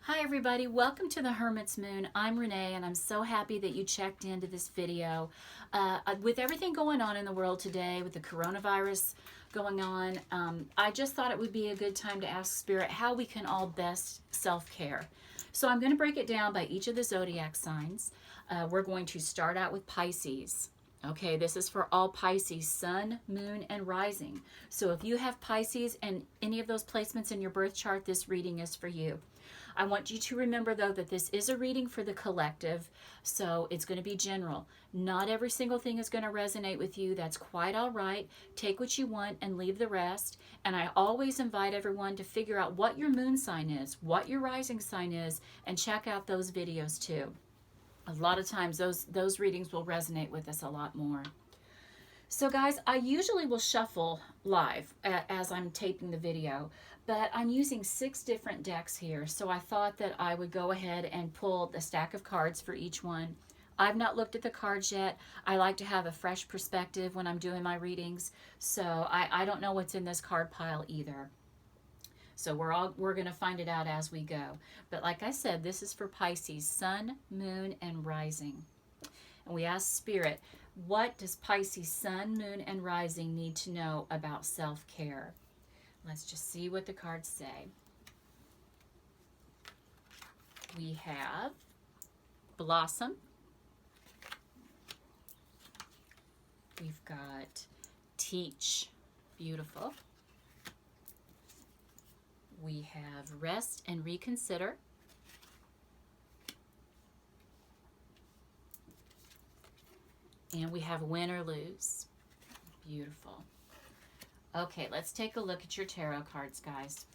Hi everybody, welcome to the Hermit's Moon. I'm Renee and I'm so happy that you checked into this video. With everything going on in the world today, with the coronavirus going on, I just thought it would be a good time to ask Spirit how we can all best self-care. So I'm going to break it down by each of the zodiac signs. We're going to start out with Pisces. Okay, this is for all Pisces, sun, moon, and rising. So if you have Pisces and any of those placements in your birth chart, this reading is for you. I want you to remember, though, that this is a reading for the collective, so it's going to be general. Not every single thing is going to resonate with you. That's quite all right. Take what you want and leave the rest. And I always invite everyone to figure out what your moon sign is, what your rising sign is, and check out those videos too. A lot of times those readings will resonate with us a lot more. So guys, I usually will shuffle live as I'm taping the video, but I'm using 6 different decks here, so I thought that I would go ahead and pull the stack of cards for each one. I've not looked at the cards yet. I like to have a fresh perspective when I'm doing my readings, so I don't know what's in this card pile either. So we're going to find it out as we go. But like I said, this is for Pisces, sun, moon, and rising. And we ask Spirit, what does Pisces sun, moon, and rising need to know about self-care? Let's just see what the cards say. We have blossom. We've got teach. Beautiful. We have rest and reconsider. And we have win or lose. Beautiful. Okay, let's take a look at your tarot cards, guys.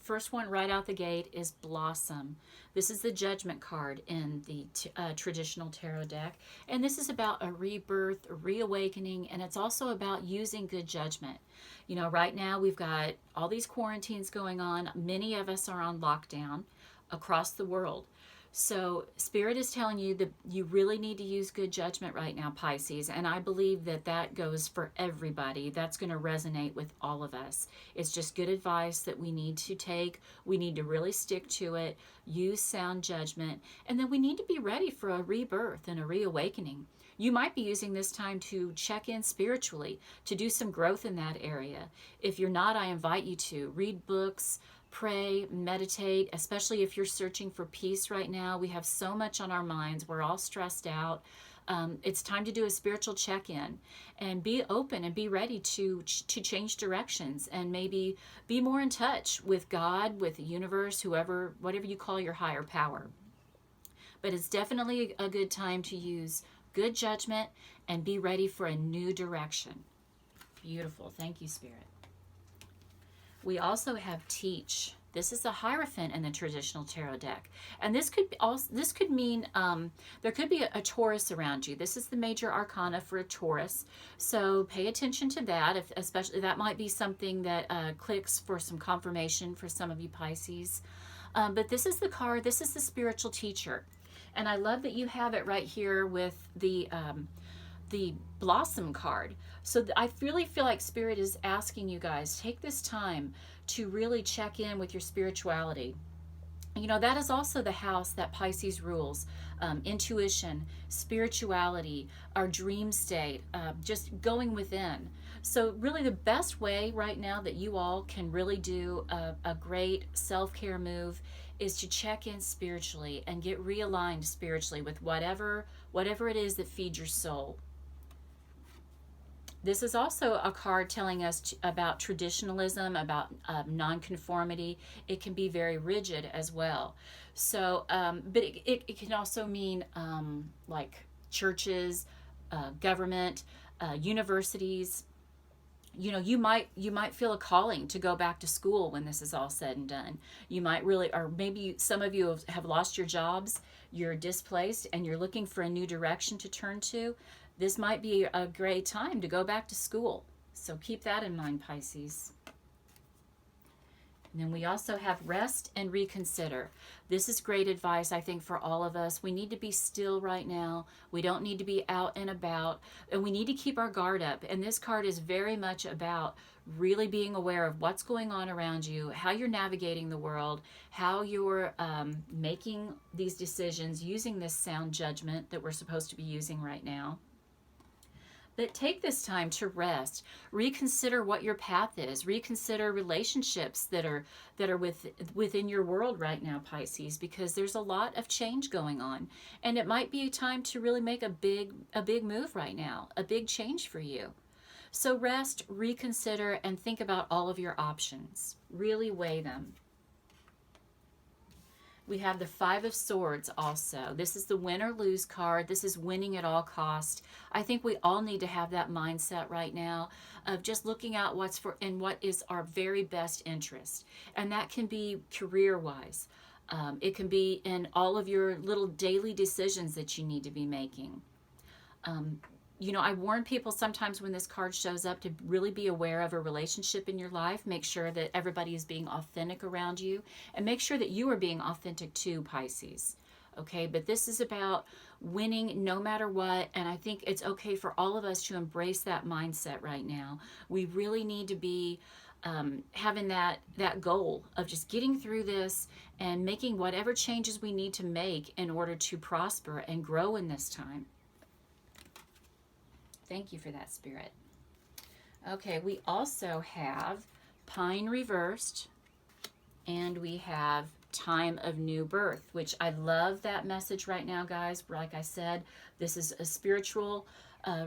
First one right out the gate is Blossom. This is the Judgment card in the traditional tarot deck. And this is about a rebirth, a reawakening, and it's also about using good judgment. You know, right now we've got all these quarantines going on. Many of us are on lockdown across the world. So Spirit is telling you that you really need to use good judgment right now, Pisces. And I believe that that goes for everybody. That's going to resonate with all of us. It's just good advice that we need to take. We need to really stick to it, use sound judgment, and then we need to be ready for a rebirth and a reawakening. You might be using this time to check in spiritually, to do some growth in that area. If you're not, I invite you to read books, pray, meditate, especially if you're searching for peace right now. We have so much on our minds. We're all stressed out. It's time to do a spiritual check-in and be open and be ready to change directions and maybe be more in touch with God, with the universe, whatever you call your higher power. But it's definitely a good time to use good judgment and be ready for a new direction. Beautiful. Thank you, Spirit. We also have teach. This is the Hierophant in the traditional tarot deck. And this could mean there could be a Taurus around you. This is the major arcana for a Taurus. So pay attention to that. Especially that might be something that clicks for some confirmation for some of you Pisces. But this is the card. This is the spiritual teacher. And I love that you have it right here with the Blossom card. So I really feel like Spirit is asking you guys, take this time to really check in with your spirituality. You know, that is also the house that Pisces rules. Intuition, spirituality, our dream state, just going within. So really the best way right now that you all can really do a great self-care move is to check in spiritually and get realigned spiritually with whatever it is that feeds your soul. This is also a card telling us about traditionalism, about nonconformity. It can be very rigid as well. So, but it can also mean like churches, government, universities. You know, you might feel a calling to go back to school when this is all said and done. You might really, or maybe some of you have lost your jobs, you're displaced, and you're looking for a new direction to turn to. This might be a great time to go back to school. So keep that in mind, Pisces. And then we also have rest and reconsider. This is great advice, I think, for all of us. We need to be still right now. We don't need to be out and about. And we need to keep our guard up. And this card is very much about really being aware of what's going on around you, how you're navigating the world, how you're making these decisions using this sound judgment that we're supposed to be using right now. But take this time to rest, reconsider what your path is, reconsider relationships that are within your world right now, Pisces, because there's a lot of change going on, and it might be a time to really make a big move right now, a big change for you. So rest, reconsider, and think about all of your options. Really weigh them. We have the Five of Swords also. This is the win or lose card. This is winning at all cost. I think we all need to have that mindset right now of just looking out what's for and what is our very best interest. And that can be career-wise. It can be in all of your little daily decisions that you need to be making. You know, I warn people sometimes when this card shows up to really be aware of a relationship in your life. Make sure that everybody is being authentic around you, and make sure that you are being authentic too, Pisces. Okay, but this is about winning no matter what, and I think it's okay for all of us to embrace that mindset right now. We really need to be having that goal of just getting through this and making whatever changes we need to make in order to prosper and grow in this time. Thank you for that, Spirit. Okay, we also have Pine reversed, and we have Time of New Birth, which I love that message right now, guys. Like I said, this is a spiritual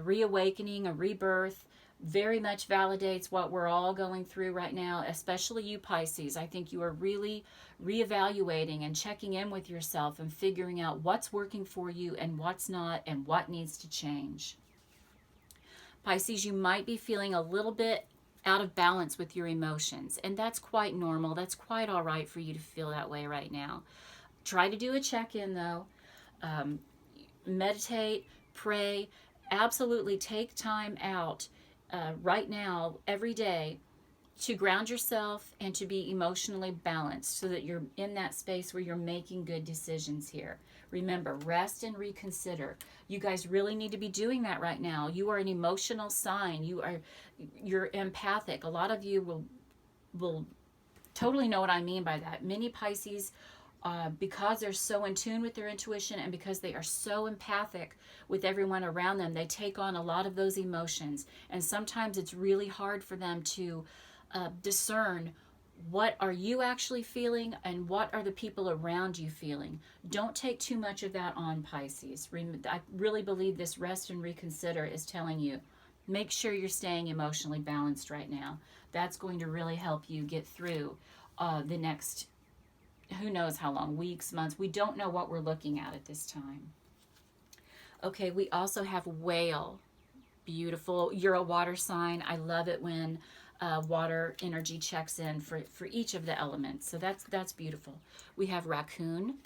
reawakening, a rebirth. Very much validates what we're all going through right now, especially you, Pisces. I think you are really reevaluating and checking in with yourself and figuring out what's working for you and what's not and what needs to change. Pisces, you might be feeling a little bit out of balance with your emotions, and that's quite normal. That's quite all right for you to feel that way right now. Try to do a check-in, though. Meditate, pray, absolutely take time out right now, every day, to ground yourself and to be emotionally balanced so that you're in that space where you're making good decisions here. Remember, rest and reconsider. You guys really need to be doing that right now. You are an emotional sign. You're empathic. A lot of you will totally know what I mean by that. Many Pisces, because they're so in tune with their intuition and because they are so empathic with everyone around them, they take on a lot of those emotions. And sometimes it's really hard for them to discern what are you actually feeling and what are the people around you feeling. Don't take too much of that on, Pisces. I really believe this rest and reconsider is telling you, make sure you're staying emotionally balanced right now. That's going to really help you get through the next, who knows how long, weeks, months. We don't know what we're looking at this time. Okay, we also have Whale. Beautiful. You're a water sign. I love it when water energy checks in for each of the elements. So that's beautiful. We have Raccoon.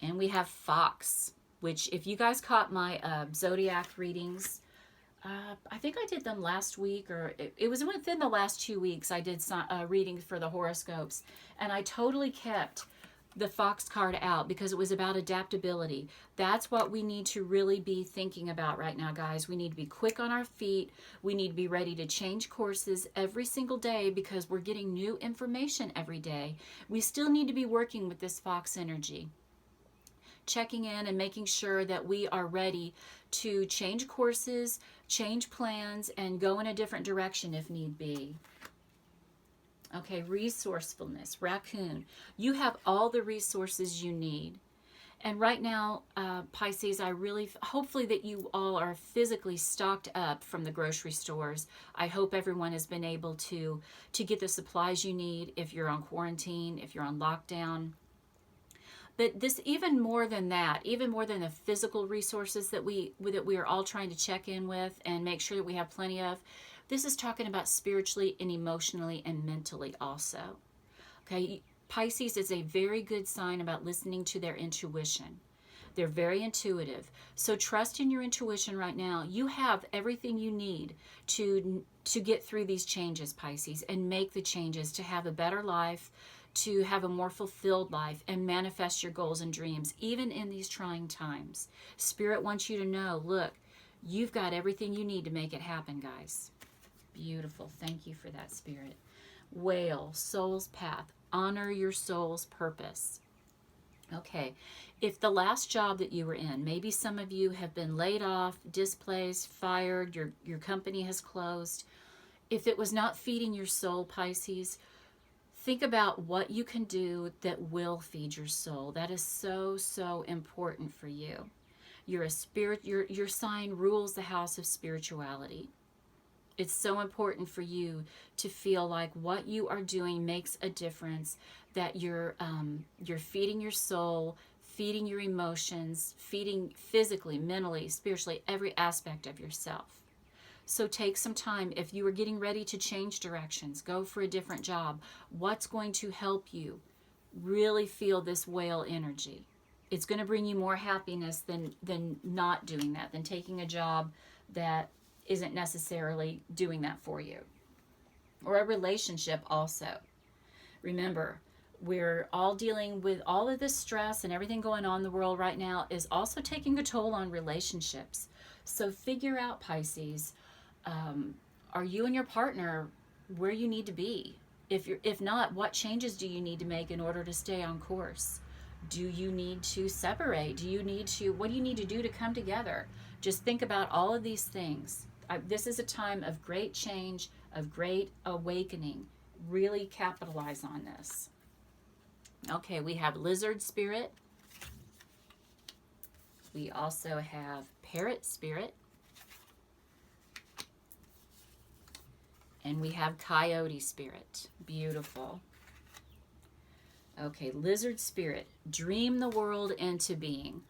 And we have Fox, which if you guys caught my zodiac readings, I think I did them last week, or it was within the last 2 weeks. I did some readings for the horoscopes, and I totally kept the Fox card out because it was about adaptability. That's what we need to really be thinking about right now, guys. We need to be quick on our feet. We need to be ready to change courses every single day because we're getting new information every day. We still need to be working with this Fox energy, checking in and making sure that we are ready to change courses, change plans, and go in a different direction if need be. Okay, resourcefulness, Raccoon. You have all the resources you need. And right now, Pisces, I really, hopefully that you all are physically stocked up from the grocery stores. I hope everyone has been able to get the supplies you need if you're on quarantine, if you're on lockdown. But this, even more than that, even more than the physical resources that we are all trying to check in with and make sure that we have plenty of, this is talking about spiritually and emotionally and mentally also. Okay, Pisces is a very good sign about listening to their intuition. They're very intuitive. So trust in your intuition right now. You have everything you need to get through these changes, Pisces, and make the changes to have a better life, to have a more fulfilled life, and manifest your goals and dreams, even in these trying times. Spirit wants you to know, look, You've got everything you need to make it happen, guys. Beautiful. Thank you for that, Spirit. Whale, soul's path. Honor your soul's purpose. Okay, if the last job that you were in, maybe some of you have been laid off, displaced, fired, your company has closed. If it was not feeding your soul, Pisces, think about what you can do that will feed your soul. That is so, so important for you. You're a spirit, your sign rules the house of spirituality. It's so important for you to feel like what you are doing makes a difference, that you're feeding your soul, feeding your emotions, feeding physically, mentally, spiritually, every aspect of yourself. So take some time. If you are getting ready to change directions, go for a different job, what's going to help you really feel this whale energy? It's going to bring you more happiness than not doing that, than taking a job that isn't necessarily doing that for you. Or a relationship also. Remember, we're all dealing with all of this stress, and everything going on in the world right now is also taking a toll on relationships. So figure out, Pisces, are you and your partner where you need to be? If not, what changes do you need to make in order to stay on course? Do you need to separate? What do you need to do to come together? Just think about all of these things. This is a time of great change, of great awakening. Really capitalize on this. Okay, we have lizard spirit. We also have parrot spirit. And we have coyote spirit. Beautiful. Okay, lizard spirit. Dream the world into being.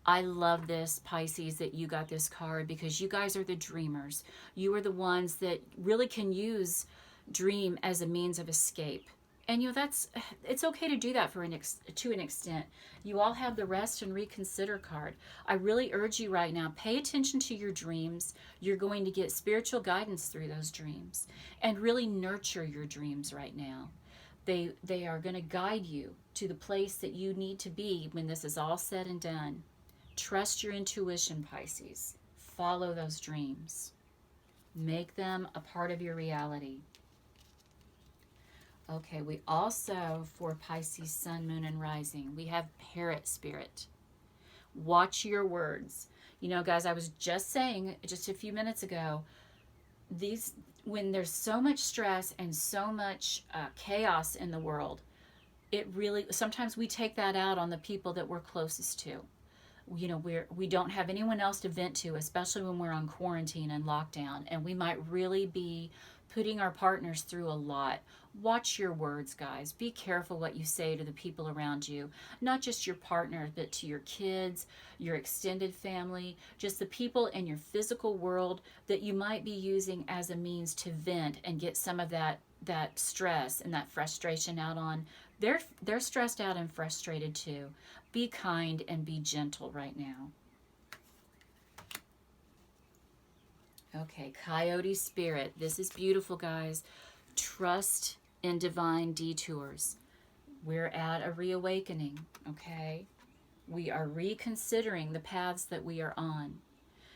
I love this, Pisces, that you got this card, because you guys are the dreamers. You are the ones that really can use dream as a means of escape. And it's okay to do that to an extent. You all have the rest and reconsider card. I really urge you right now, pay attention to your dreams. You're going to get spiritual guidance through those dreams, and really nurture your dreams right now. They are going to guide you to the place that you need to be when this is all said and done. Trust your intuition, Pisces. Follow those dreams. Make them a part of your reality. Okay, we also, for Pisces, Sun, Moon, and Rising, we have parrot spirit. Watch your words. You know, guys, I was just saying just a few minutes ago, when there's so much stress and so much chaos in the world, sometimes we take that out on the people that we're closest to. You know, we don't have anyone else to vent to, especially when we're on quarantine and lockdown, and we might really be putting our partners through a lot. Watch your words, guys. Be careful what you say to the people around you, not just your partner, but to your kids, your extended family, just the people in your physical world that you might be using as a means to vent and get some of that stress and that frustration out on. They're stressed out and frustrated too. Be kind and be gentle right now. Okay, coyote spirit. This is beautiful, guys. Trust in divine detours. We're at a reawakening, okay? We are reconsidering the paths that we are on.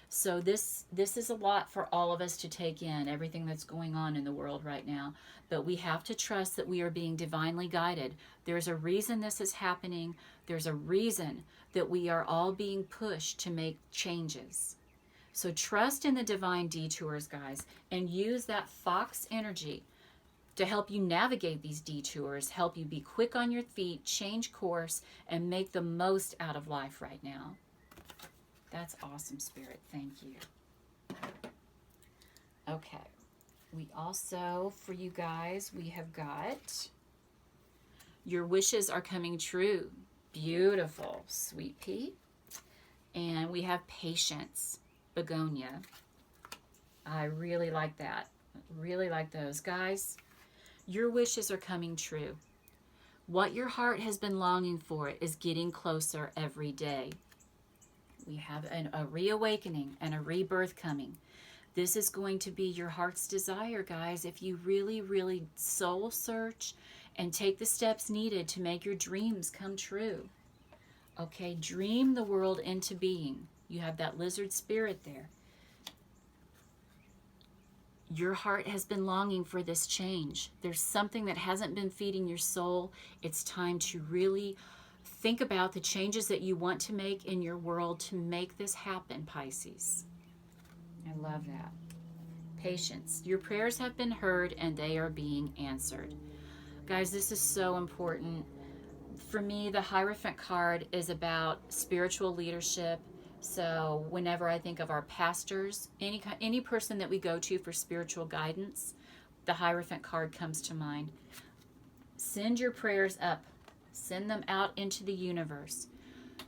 So this is a lot for all of us to take in, everything that's going on in the world right now. But we have to trust that we are being divinely guided. There's a reason this is happening. There's a reason that we are all being pushed to make changes. So trust in the divine detours, guys, and use that fox energy to help you navigate these detours, help you be quick on your feet, change course, and make the most out of life right now. That's awesome, Spirit. Thank you. Okay. We also, for you guys, we have got your wishes are coming true. Beautiful, Sweet Pea. And we have patience, Begonia. I really like that. Really like those. Guys, your wishes are coming true. What your heart has been longing for is getting closer every day. We have a reawakening and a rebirth coming. This is going to be your heart's desire, guys, if you really, really soul search and take the steps needed to make your dreams come true. Okay, dream the world into being. You have that lizard spirit there. Your heart has been longing for this change. There's something that hasn't been feeding your soul. It's time to really think about the changes that you want to make in your world to make this happen, Pisces. I love that. Patience. Your prayers have been heard and they are being answered. Guys, this is so important. For me, the Hierophant card is about spiritual leadership. So whenever I think of our pastors, any person that we go to for spiritual guidance, the Hierophant card comes to mind. Send your prayers up. Send them out into the universe.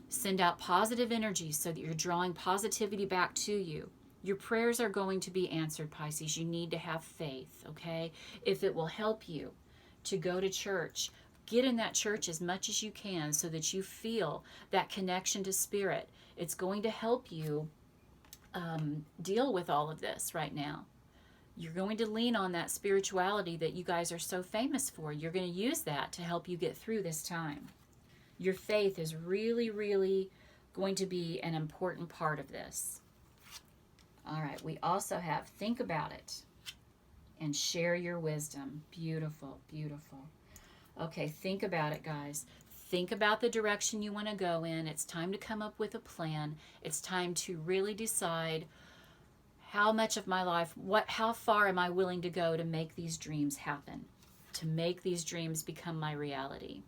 Send out positive energy so that you're drawing positivity back to you. Your prayers are going to be answered, Pisces. You need to have faith, okay? If it will help you to go to church, get in that church as much as you can so that you feel that connection to spirit. It's going to help you deal with all of this right now. You're going to lean on that spirituality that you guys are so famous for. You're going to use that to help you get through this time. Your faith is really, really going to be an important part of this. All right, we also have think about it and share your wisdom. Beautiful, beautiful. Okay, think about it, guys. Think about the direction you want to go in. It's time to come up with a plan. It's time to really decide how much of my life, how far am I willing to go to make these dreams happen, to make these dreams become my reality.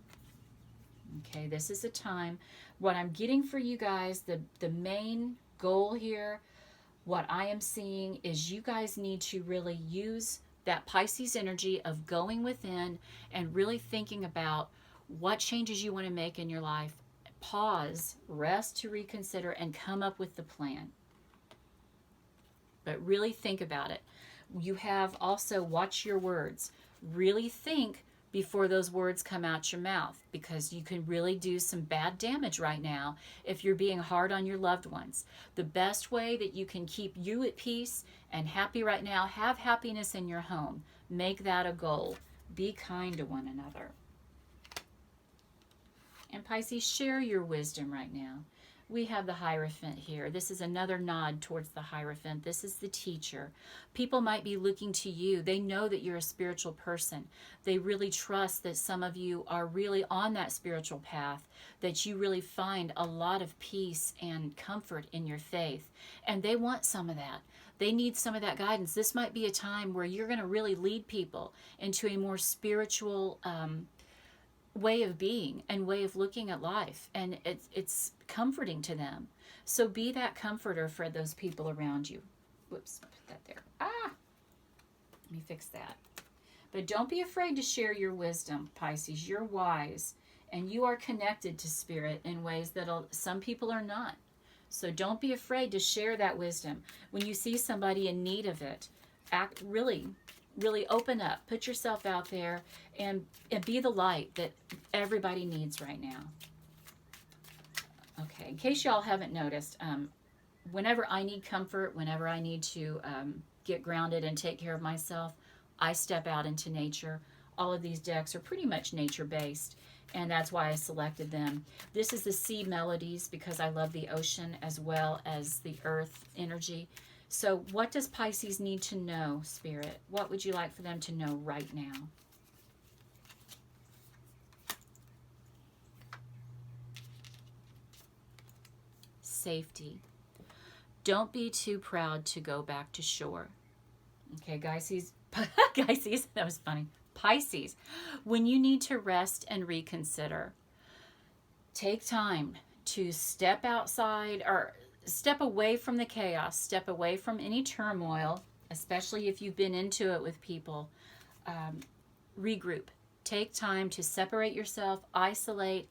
Okay, this is a time. What I'm getting for you guys, the main goal here, what I am seeing is you guys need to really use that Pisces energy of going within and really thinking about what changes you want to make in your life. Pause, rest to reconsider, and come up with the plan. But really think about it. You have also, watch your words. Really think before those words come out your mouth, because you can really do some bad damage right now if you're being hard on your loved ones. The best way that you can keep you at peace and happy right now, have happiness in your home. Make that a goal. Be kind to one another. And Pisces, share your wisdom right now. We have the Hierophant here. This is another nod towards the Hierophant. This is the teacher. People might be looking to you. They know that you're a spiritual person. They really trust that some of you are really on that spiritual path, that you really find a lot of peace and comfort in your faith. And they want some of that. They need some of that guidance. This might be a time where you're going to really lead people into a more spiritual way of being and way of looking at life, and it's comforting to them. So be that comforter for those people around you. Whoops, put that there. Let me fix that. But don't be afraid to share your wisdom, Pisces. You're wise and you are connected to spirit in ways that some people are not. So don't be afraid to share that wisdom. When you see somebody in need of it, act really open up, put yourself out there, and be the light that everybody needs right now. Okay, in case y'all haven't noticed, whenever I need comfort, whenever I need to get grounded and take care of myself, I step out into nature. All of these decks are pretty much nature-based, and that's why I selected them. This is the sea melodies because I love the ocean as well as the earth energy. So what does Pisces need to know, Spirit? What would you like for them to know right now? Safety. Don't be too proud to go back to shore. Okay, Pisces, that was funny. Pisces, when you need to rest and reconsider, take time to step outside or step away from the chaos, step away from any turmoil, especially if you've been into it with people. Regroup. Take time to separate yourself, isolate,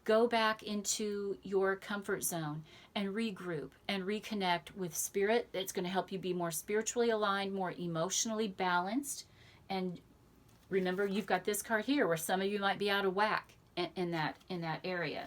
go back into your comfort zone and regroup and reconnect with spirit. That's going to help you be more spiritually aligned, more emotionally balanced. And remember, you've got this card here where some of you might be out of whack in that area.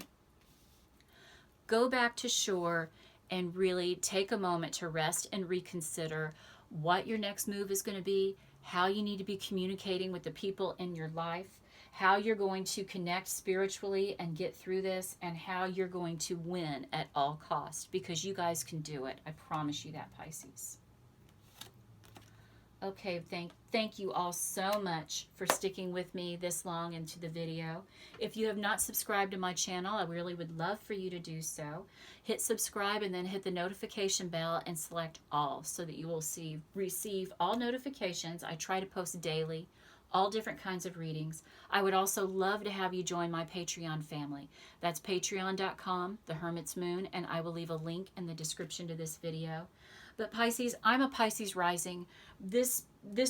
Go back to shore and really take a moment to rest and reconsider what your next move is going to be, how you need to be communicating with the people in your life, how you're going to connect spiritually and get through this, and how you're going to win at all costs, because you guys can do it. I promise you that, Pisces. Okay, thank you all so much for sticking with me this long into the video. If you have not subscribed to my channel, I really would love for you to do so. Hit subscribe and then hit the notification bell and select all so that you will receive all notifications. I try to post daily, all different kinds of readings. I would also love to have you join my Patreon family. That's patreon.com, The Hermit's Moon, and I will leave a link in the description to this video. But Pisces, I'm a Pisces rising. This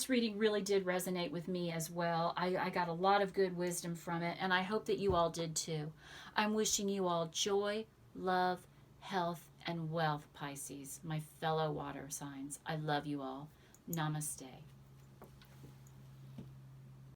reading really did resonate with me as well. I got a lot of good wisdom from it, and I hope that you all did too. I'm wishing you all joy, love, health, and wealth, Pisces, my fellow water signs. I love you all. Namaste.